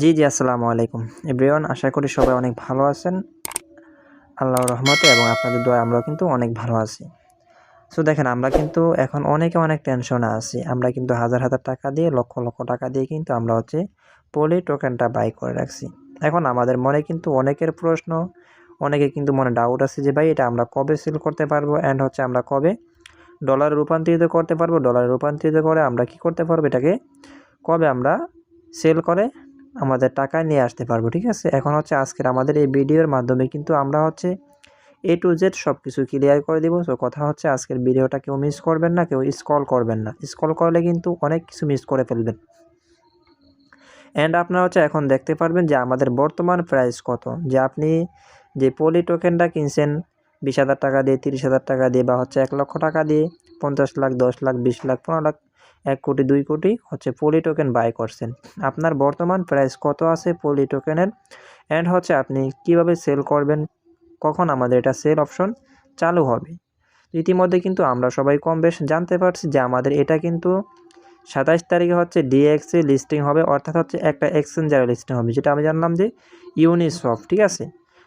জি, আসসালামু আলাইকুম এভরিওয়ান। আশা করি সবাই অনেক ভালো আছেন আল্লাহর রহমতে এবং আপনাদের দোয়ায় আমরাও কিন্তু অনেক ভালো আছি। সো দেখেন, আমরা কিন্তু এখন অনেক টেনশনে আছি। আমরা কিন্তু হাজার টাকা দিয়ে লক্ষ টাকা দিয়ে কিন্তু আমরা পলি টোকেনটা বাই করে রাখছি। এখন আমাদের মনে কিন্তু অনেকের প্রশ্ন, অনেকের কিন্তু মনে ডাউট আছে যে ভাই এটা আমরা কবে সেল করতে পারবো অ্যান্ড আমরা কবে ডলারে রূপান্তরিত করতে পারবো। ডলারে রূপান্তরিত করে আমরা কি করতে পারবো, এটাকে কবে আমরা সেল করে আমাদের টাকা নিয়ে আসতে পারবো। ঠিক আছে, এখন আজকের আমাদের এই ভিডিওর মাধ্যমে কিন্তু আমরা A to Z সব কিছু ক্লিয়ার করে দিব। সো কথা আজকের ভিডিওটা কেউ মিস করবেন না, কেউ স্ক্রল করবেন না। স্ক্রল করলে কিন্তু অনেক কিছু মিস করে ফেলবেন। অ্যান্ড আপনারা এখন দেখতে পারবেন যে আমাদের বর্তমান প্রাইস কত। যে আপনি যে পলি টোকেনটা কিনছেন 20,000 টাকা দিয়ে, 30,000 টাকা দিয়ে, বা 1 লক্ষ টাকা দিয়ে 50 লাখ, 10 লাখ, 20 লাখ, 15 লাখ, 1 কোটি, 2 কোটি পলি টোকেন বাই করছেন। আপনার বর্তমান প্রাইস কত আছে পলি টোকেনের, অ্যান্ড আপনি কিভাবে সেল করবেন, কখন আমাদের এটা সেল অপশন চালু হবে। ইতিমধ্যে কিন্তু আমরা সবাই কম বেশ জানতে পারছি যে আমাদের এটা কিন্তু 27 তারিখে ডিএক্সে লিস্টিং হবে, অর্থাৎ একটা এক্সচেঞ্জারে লিস্টিং হবে, যেটা আমি জানলাম যে ইউনিসফট। ঠিক আছে,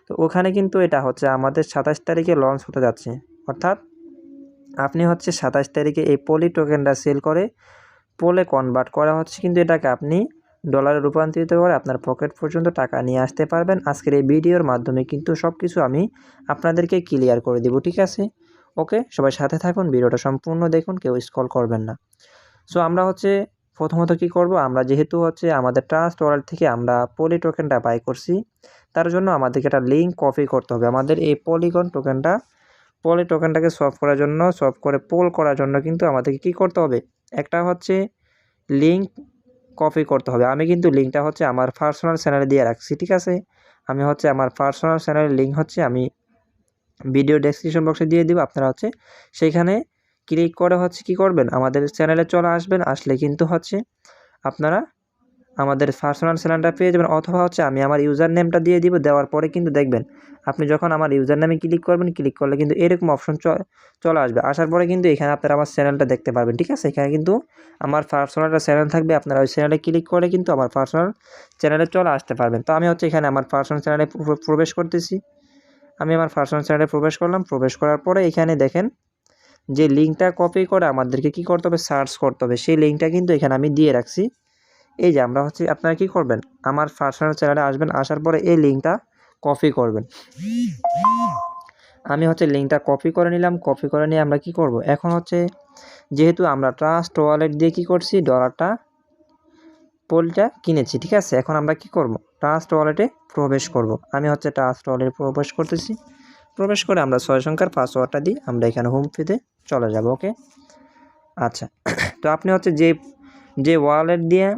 তো ওখানে কিন্তু এটা আমাদের 27 তারিখে লঞ্চ হতে যাচ্ছে। অর্থাৎ আপনি 27 তারিখে এই পলি টোকেনটা সেল করে পোলে কনভার্ট করা কিন্তু এটাকে আপনি ডলারে রূপান্তরিত করে আপনার পকেট পর্যন্ত টাকা নিয়ে আসতে পারবেন। আজকের এই ভিডিওর মাধ্যমে কিন্তু সব কিছু আমি আপনাদেরকে ক্লিয়ার করে দেব। ঠিক আছে, ওকে, সবাই সাথে থাকুন, ভিডিওটা সম্পূর্ণ দেখুন, কেউ স্ক্রল করবেন না। সো আমরা প্রথমত কি করব, আমরা যেহেতু আমাদের ট্রাস্ট ওয়ালেট থেকে আমরা পলি টোকেনটা বাই করছি, তার জন্য আমাদেরকে একটা লিঙ্ক কপি করতে হবে। আমাদের এই পলি টোকেনটাকে সলভ করার জন্য, সলভ করে পোল করার জন্য কিন্তু আমাদেরকে কি করতে হবে, একটা লিঙ্ক কপি করতে হবে। আমি কিন্তু লিঙ্কটা আমার পার্সোনাল চ্যানেলে দিয়ে রাখছি। ঠিক আছে, আমি আমার পার্সোনাল চ্যানেলের লিঙ্ক আমি ভিডিও ডেসক্রিপশন বক্সে দিয়ে দিব। আপনারা সেইখানে ক্লিক করে কি করবেন, আমাদের চ্যানেলে চলে আসবেন। আসলে কিন্তু আপনারা আমাদের পার্সোনাল চ্যানেলটা পেয়ে যাবেন, অথবা আমি আমার ইউজার নেমটা দিয়ে দিব। দেওয়ার পরে কিন্তু দেখবেন, আপনি যখন আমার ইউজার নেমে ক্লিক করবেন, ক্লিক করলে কিন্তু এরকম অপশন চলে আসবে। আসার পরে কিন্তু এখানে আপনারা আমার চ্যানেলটা দেখতে পারবেন। ঠিক আছে, এখানে কিন্তু আমার পার্সোনাল একটা চ্যানেল থাকবে। আপনারা ওই চ্যানেলে ক্লিক করে কিন্তু আমার পার্সোনাল চ্যানেলে চলে আসতে পারবেন। তো আমি এখানে আমার পার্সোনাল চ্যানেলে প্রবেশ করতেছি। আমি আমার পার্সোনাল চ্যানেলে প্রবেশ করলাম। প্রবেশ করার পরে এখানে দেখেন যে লিঙ্কটা কপি করে আমাদেরকে কি করতে হবে, সার্চ করতে হবে। সেই লিঙ্কটা কিন্তু এখানে আমি দিয়ে রাখছি। এই যে আমরা আপনারা কি করবেন, আমার পার্সোনাল চ্যানেলে আসবেন। আসার পরে এই লিঙ্কটা কপি করবেন। আমি লিঙ্কটা কপি করে নিলাম। কপি করে নিয়ে আমরা কি করব, এখন যেহেতু আমরা ট্রাস্ট ওয়ালেট দিয়ে কি করছি, ডলারটা পলিটা কিনেছি। ঠিক আছে, এখন আমরা কি করব, ট্রাস্ট ওয়ালেটে প্রবেশ করব। আমি ট্রাস্ট ওয়ালেটে প্রবেশ করতেছি। প্রবেশ করে আমরা 6 সংখ্যার পাসওয়ার্ডটা দিই, আমরা এখানে হোম পেতে চলে যাব। ওকে, আচ্ছা, তো আপনি যে ওয়ালেট দিয়ে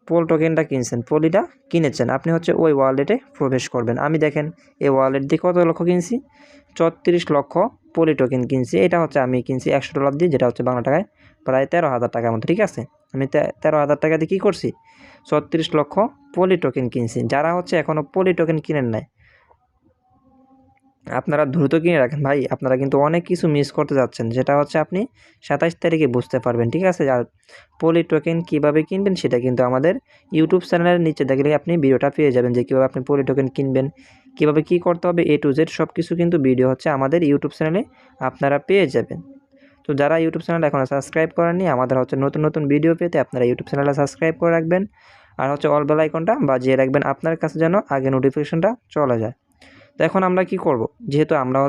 পোল টোকেনটা কিনছেন, পলিটা কিনেছেন, আপনি ওই ওয়ালেটে প্রবেশ করবেন। আমি দেখেন এই ওয়ালেট দিয়ে কত লক্ষ কিনছি, 34 লক্ষ পলি টোকেন কিনছি। এটা আমি কিনছি $100 দিয়ে, যেটা বাংলা টাকায় প্রায় 13,000 টাকার মতো। ঠিক আছে, আমি 13,000 টাকা দিয়ে কী করছি, 34 লক্ষ পলি টোকেন কিনছি। যারা এখনও পলি টোকেন কিনেন নাই, আপনারা দ্রুত কিনে রাখেন ভাই। আপনারা কিন্তু অনেক কিছু মিস করতে যাচ্ছেন, যেটা আপনি 27 তারিখে বুঝতে পারবেন। ঠিক আছে, আর পলি টোকেন কীভাবে কিনবেন সেটা কিন্তু আমাদের ইউটিউব চ্যানেলের নিচে দেখলে আপনি ভিডিওটা পেয়ে যাবেন, যে কীভাবে আপনি পলি টোকেন কিনবেন, কীভাবে কী করতে হবে, A to Z সব কিছু কিন্তু ভিডিও আমাদের ইউটিউব চ্যানেলে আপনারা পেয়ে যাবেন। তো যারা ইউটিউব চ্যানেল এখনও সাবস্ক্রাইব করেননি, আমাদের নতুন ভিডিও পেতে আপনারা ইউটিউব চ্যানেলে সাবস্ক্রাইব করে রাখবেন। আর অল বেল আইকনটা বাজিয়ে রাখবেন, আপনার কাছে যেন আগে নোটিফিকেশনটা চলে যায়। তো এখন আমরা কি করব, যেহেতু আমরা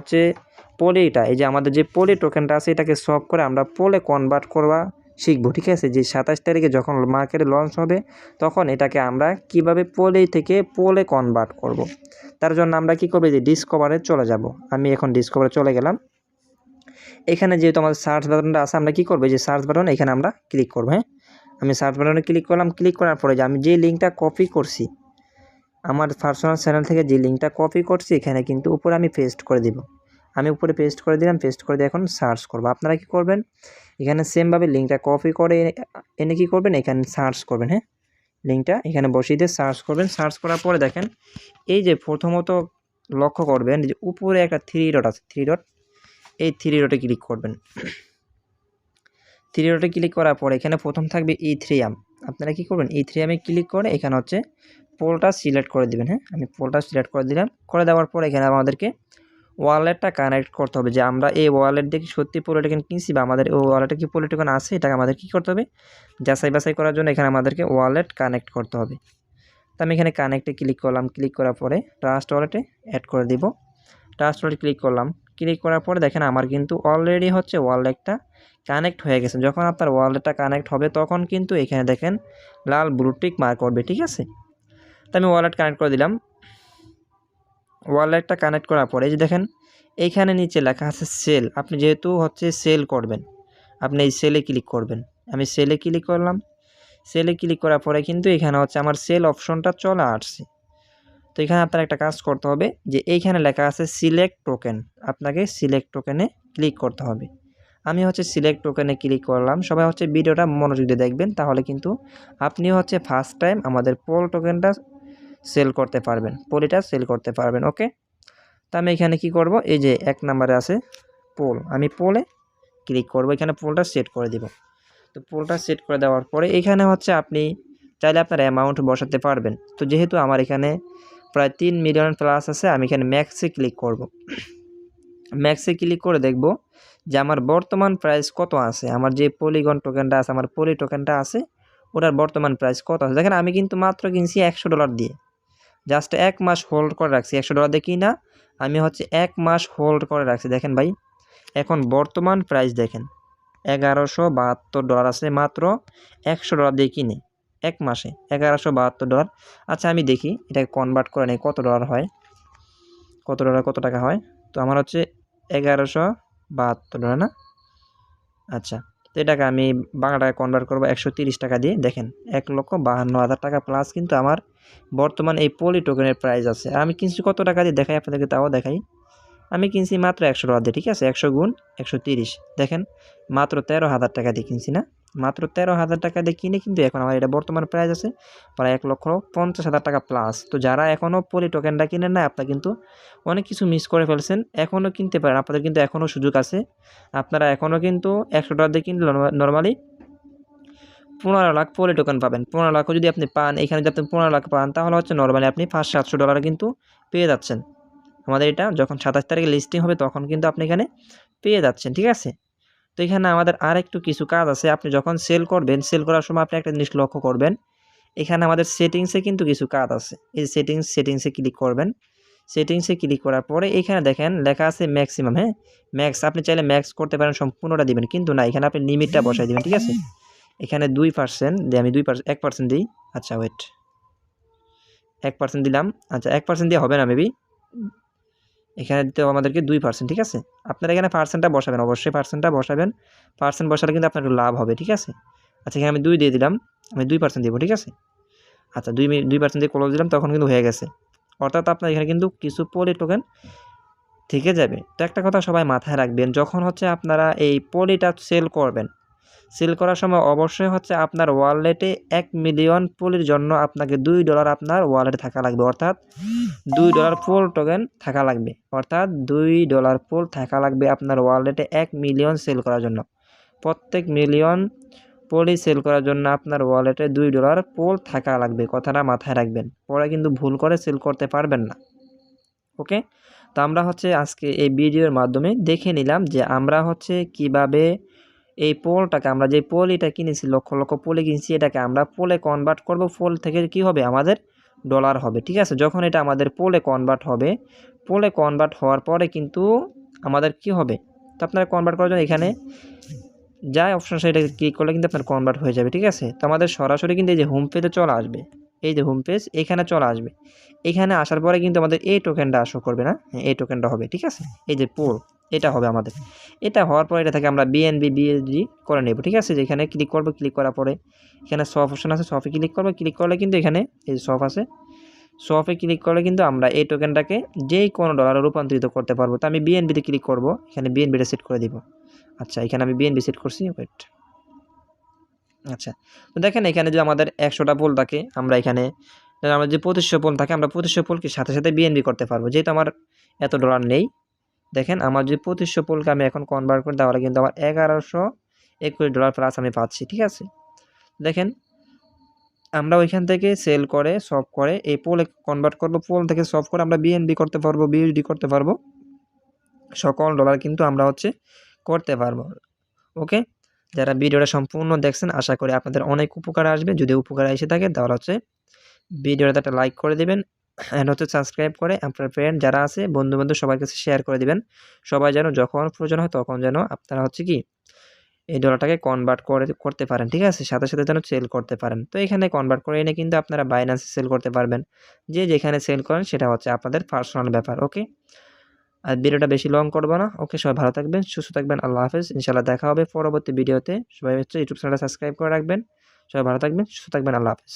পলিটা, এই যে আমাদের যে পলি টোকেনটা আছে, এটাকে সলভ করে আমরা পোলে কনভার্ট করবা শিখবো। ঠিক আছে, যে 27 তারিখে যখন মার্কেটে লঞ্চ হবে, তখন এটাকে আমরা কিভাবে পলি থেকে পোলে কনভার্ট করব। তার জন্য আমরা কি করব, যে ডিসকভারে চলে যাব। আমি এখন ডিসকভারে চলে গেলাম। এখানে যেহেতু আমাদের সার্চ বাটনটা আছে, আমরা কি করব, যে সার্চ বাটন এখানে আমরা ক্লিক করব। হ্যাঁ, আমি সার্চ বাটনে ক্লিক করলাম। ক্লিক করার পরে যে আমি যে লিঙ্কটা কপি করছি, আমার পার্সোনাল চ্যানেল থেকে যে লিঙ্কটা কপি করছি, এখানে কিন্তু উপরে আমি পেস্ট করে দিব। আমি উপরে পেস্ট করে দিলাম। পেস্ট করে দিয়ে এখন সার্চ করব। আপনারা কি করবেন, এখানে সেমভাবে লিঙ্কটা কপি করে এনে কি করবেন, এখানে সার্চ করবেন। হ্যাঁ, লিঙ্কটা এখানে বসিয়ে দিয়ে সার্চ করবেন। সার্চ করার পরে দেখেন, এই যে প্রথমত লক্ষ্য করবেন যে উপরে একটা 3 ডট আছে, 3 ডট, এই 3 ডটে ক্লিক করবেন। 3 ডটে ক্লিক করার পরে এখানে প্রথম থাকবে ইথেরিয়াম। আপনারা কি করবেন, ইথেরিয়ামে ক্লিক করে এখানে পোলটা সিলেক্ট করে দিবেন। হ্যাঁ, আমি পোলটা সিলেক্ট করে দিলাম। করে দেওয়ার পর এখানে আমাদেরকে ওয়ালেটটা কানেক্ট করতে হবে, যে আমরা এই ওয়ালেট দিয়ে সত্যি পোল টোকেন কিনছি বা আমাদের ওই ওয়ালেটে কি পোল টোকেন আছে, এটাকে আমাদের কী করতে হবে, যাচাই বাছাই করার জন্য এখানে আমাদেরকে ওয়ালেট কানেক্ট করতে হবে। তো আমি এখানে কানেক্টে ক্লিক করলাম। ক্লিক করার পরে ট্রাস্ট ওয়ালেটে অ্যাড করে দিব। ট্রাস্ট ওয়ালেট ক্লিক করলাম। ক্লিক করার পরে দেখেন আমার কিন্তু অলরেডি হচ্ছে ওয়ালেটটা কানেক্ট হয়ে গেছে। যখন আপনার ওয়ালেটটা কানেক্ট হবে তখন কিন্তু এখানে দেখেন লাল ব্লু টিক মার্ক করবে, ঠিক আছে। তো আমি ওয়ালেট কানেক্ট করে দিলাম। ওয়ালেটটা কানেক্ট করার পরে যে দেখেন এইখানে নিচে লেখা আছে সেল। আপনি যেহেতু হচ্ছে সেল করবেন, আপনি এই সেলে ক্লিক করবেন। আমি সেলে ক্লিক করলাম। সেলে ক্লিক করার পরে কিন্তু এখানে হচ্ছে আমার সেল অপশনটা চলে আসছে। তো এখানে আপনার একটা কাজ করতে হবে, যে এইখানে লেখা আছে সিলেক্ট টোকেন, আপনাকে সিলেক্ট টোকেনে ক্লিক করতে হবে। আমি হচ্ছে সিলেক্ট টোকেনে ক্লিক করলাম। সবাই হচ্ছে ভিডিওটা মনোযোগ দিয়ে দেখবেন, তাহলে কিন্তু আপনি হচ্ছে ফার্স্ট টাইম আমাদের পোল টোকেনটা সেল করতে পারবেন, পোলিটা সেল করতে পারবেন। ওকে, তো আমি এখানে কি করব, এই যে 1 নম্বরে আছে পোল, আমি পোলে ক্লিক করব। এখানে পোলটা সেট করে দিব। তো পোলটা সেট করে দেওয়ার পরে এখানে হচ্ছে আপনি চাইলে আপনার অ্যামাউন্ট বসাতে পারবেন। তো যেহেতু আমার এখানে প্রায় 3 মিলিয়ন প্লাস আছে, আমি এখানে ম্যাক্সে ক্লিক করব। ম্যাক্সে ক্লিক করে দেখব যে আমার বর্তমান প্রাইস কত আছে। আমার যে পলিগন টোকেনটা আছে, আমার পলি টোকেনটা আছে, ওটার বর্তমান প্রাইস কত আছে। দেখেন আমি কিন্তু মাত্র কিনছি $100 দিয়ে, জাস্ট 1 মাস হোল্ড করে রাখছি। $100 দিয়ে কিনা আমি হচ্ছে 1 মাস হোল্ড করে রাখছি। দেখেন ভাই, এখন বর্তমান প্রাইস দেখেন $1172 আছে, মাত্র $100 দিয়ে কিনে 1 মাসে $1172। আচ্ছা আমি দেখি এটাকে কনভার্ট করে নেই কত ডলার হয়, কত টাকা হয়। তো আমার হচ্ছে $1172 না। আচ্ছা, তো এটাকে আমি বাংলা টাকায় কনভার্ট করবো 130 টাকা দিয়ে। দেখেন 1,52,000 টাকা প্লাস কিন্তু আমার বর্তমান এই পলি টোকেনের প্রাইস আছে। আমি কিনছি কত টাকা দিয়ে দেখাই আপনাদেরকে, তাও দেখাই। আমি কিনছি মাত্র $100 দিয়ে, ঠিক আছে। 100 গুণ 130, দেখেন মাত্র 13,000 টাকা দিয়ে কিনছি না, মাত্র 13,000 টাকা দিয়ে কিনে কিন্তু এখন আমার এটা বর্তমান প্রাইস আছে প্রায় 1,50,000 টাকা প্লাস। তো যারা এখনও পলি টোকেনটা কিনেন না, আপনারা কিন্তু অনেক কিছু মিস করে ফেলছেন। এখনও কিনতে পারেন, আপনাদের কিন্তু এখনও সুযোগ আছে। আপনারা এখনও কিন্তু $100 দিয়ে কিনলে নর্মালি 15 লাখ পলি টোকেন পাবেন। 15 লাখও যদি আপনি পান, এখানে যদি আপনি 15 লাখ পান, তাহলে হচ্ছে নর্মালি আপনি $500-700 কিন্তু পেয়ে যাচ্ছেন। আমাদের এটা যখন 27 তারিখে লিস্টিং হবে তখন কিন্তু আপনি এখানে পেয়ে যাচ্ছেন, ঠিক আছে। তো এখানে আমাদের আরেকটু কিছু কাজ আছে। আপনি যখন সেল করবেন, সেল করার সময় আপনি একটা জিনিস লক্ষ্য করবেন, এখানে আমাদের সেটিংসে কিন্তু কিছু কাজ আছে। এই সেটিংসে ক্লিক করবেন। সেটিংসে ক্লিক করার পরে এখানে দেখেন লেখা আছে ম্যাক্সিমাম। হ্যাঁ, ম্যাক্স, আপনি চাইলে ম্যাক্স করতে পারেন, সম্পূর্ণটা দিবেন, কিন্তু না, এখানে আপনি লিমিটটা বসাই দিবেন, ঠিক আছে। এখানে 2% দিয়ে আমি 1% দিই। আচ্ছা ওয়েট, 1% দিলাম। আচ্ছা 1% দিয়ে হবে না মেবি, এখানে দিতে আমাদেরকে 2%, ঠিক আছে। আপনারা এখানে পার্সেন্টটা বসাবেন, অবশ্যই পার্সেন্টটা বসাবেন। পার্সেন্ট বসালে কিন্তু আপনার একটু লাভ হবে, ঠিক আছে। আচ্ছা এখানে আমি 2 দিয়ে দিলাম, আমি 2% দেবো, ঠিক আছে। আচ্ছা 2% দিয়ে ক্লোজ দিলাম, তখন কিন্তু হয়ে গেছে। অর্থাৎ আপনার এখানে কিন্তু কিছু পলি টোকেন থেকে যাবে। তো একটা কথা সবাই মাথায় রাখবেন, যখন হচ্ছে আপনারা এই পলিটা সেল করবেন, সেল করার সময় অবশ্যই হচ্ছে আপনার ওয়ালেটে 1 মিলিয়ন পলির জন্য আপনাকে $2 আপনার ওয়ালেটে থাকা লাগবে, অর্থাৎ $2 পোল টোকেন থাকা লাগবে, অর্থাৎ $2 পোল থাকা লাগবে আপনার ওয়ালেটে 1 মিলিয়ন সেল করার জন্য। প্রত্যেক মিলিয়ন পোলই সেল করার জন্য আপনার ওয়ালেটে $2 পোল থাকা লাগবে, কথাটা মাথায় রাখবেন। পরে কিন্তু ভুল করে সেল করতে পারবেন না। ওকে, তো আমরা হচ্ছে আজকে এই ভিডিওর মাধ্যমে দেখে নিলাম যে আমরা হচ্ছে কিভাবে এই পোলটাকে, আমরা যে পলিটা কিনেছি, লক্ষ লক্ষ পলি কিনছি, এটাকে আমরা পোলে কনভার্ট করব। পোল থেকে কি হবে, আমাদের ডলার হবে, ঠিক আছে। যখন এটা আমাদের পোলে কনভার্ট হবে, পোলে কনভার্ট হওয়ার পরে কিন্তু আমাদের কি হবে, তো আপনারা কনভার্ট করার জন্য এখানে যা অপশন আছে এটা ক্লিক করলে কিন্তু আপনার কনভার্ট হয়ে যাবে, ঠিক আছে। তো আমাদের সরাসরি কিন্তু এই যে হোম পেজে চলে আসবে, এই যে হোম পেজ এখানে চলে আসবে। এখানে আসার পরে কিন্তু আমাদের এই টোকেনটা শো করবে না, এই টোকেনটা হবে, ঠিক আছে। এই যে পোল, এটা হবে আমাদের। এটা হওয়ার পরে এটা থেকে আমরা BNB BSD করে নেব, ঠিক আছে। যেখানে ক্লিক করব, ক্লিক করার পরে এখানে সফ অপশন আছে, সফে ক্লিক করব। ক্লিক করলে কিন্তু এখানে এই যে সফ আছে, সফে ক্লিক করলে কিন্তু আমরা এই টোকেনটাকে যেই কোনো ডলারে রূপান্তরিত করতে পারবো। তো আমি BNB-তে ক্লিক করব, এখানে BNB-টা সেট করে দিব। আচ্ছা এখানে আমি BNB সেট করছি, ওয়েট। আচ্ছা, তো দেখেন এখানে যে আমাদের 100টা পোল থাকে, আমরা এখানে আমার যে 2500 পোল থাকে, আমরা 2500 পোলকে সাথে সাথে BNB করতে পারবো, যেহেতু আমার এত ডলার নেই। দেখেন আমার যে 2500 পোলকে আমি এখন কনভার্ট করি, তাহলে কিন্তু আমার $1121 প্লাস আমি পাচ্ছি, ঠিক আছে। দেখেন আমরা ওইখান থেকে সেল করে সফট করে এই পোলে কনভার্ট করব, পোল থেকে সফট করে আমরা বিএনবি করতে পারবো, বিএসডি করতে পারবো, সকল ডলার কিন্তু আমরা করতে পারবো। ওকে, যারা ভিডিওটা সম্পূর্ণ দেখছেন আশা করি আপনাদের অনেক উপকার আসবে। যদি উপকার এসে থাকে তাহলে ভিডিওটাতে একটা লাইক করে দিবেন অ্যান্ড সাবস্ক্রাইব করে আপনার ফ্রেন্ড যারা আছে বন্ধু-বান্ধব সবার কাছে শেয়ার করে দিবেন। সবাই যেন যখন প্রয়োজন হয় তখন যেন আপনারা কি এই ডলারটাকে কনভার্ট করতে পারেন, ঠিক আছে? সাথে যেন সেল করতে পারেন। তো এখানে কনভার্ট করে এনে কিন্তু আপনারা বাইন্যান্সে সেল করতে পারবেন। যে যেখানে সেল করেন সেটা আপনাদের পার্সোনাল ব্যাপার। ওকে, আর ভিডিওটা বেশি লং করব না। ওকে, সবাই ভালো থাকবেন, সুস্থ থাকবেন। আল্লাহ হাফেজ। ইনশাআল্লাহ দেখা হবে পরবর্তী ভিডিওতে। সবাই ইউটিউব চ্যানেলটা সাবস্ক্রাইব করে রাখবেন। সবাই ভালো থাকবেন, সুস্থ থাকবেন। আল্লাহ হাফেজ।